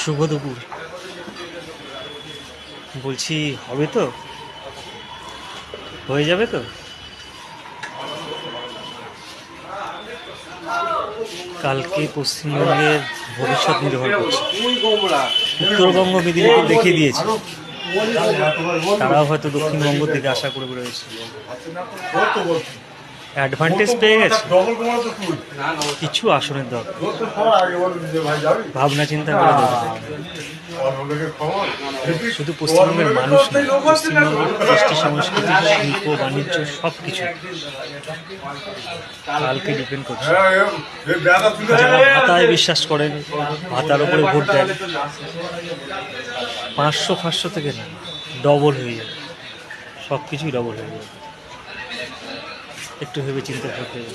শুভ দুপুর। বলছি হবে তো, হয়ে যাবে তো? কালকে পশ্চিমবঙ্গের ভবিষ্যৎ নির্ভর করছে। উত্তরবঙ্গ মেদিনীপুর দেখিয়ে দিয়েছে, তারাও হয়তো দক্ষিণবঙ্গ থেকে আশা করে রয়েছে। অ্যাডভান্টেজ পেয়ে গেছে, কিছু আসনের দরকার, ভাবনা চিন্তা করে দেবে। শুধু পশ্চিমবঙ্গের মানুষ নয়, পশ্চিমবঙ্গের কৃষ্টি সংস্কৃতি, শিল্প, বাণিজ্য সব কিছু কালকে ডিপেন্ড করছে। যারা ভাতায় বিশ্বাস করেন, ভাতার উপরে ভোট দেন, 500 থেকে না, ডবল হয়ে যাবে, সব কিছুই ডবল হয়ে যাবে। একটু ভেবে চিন্তা করতে হবে।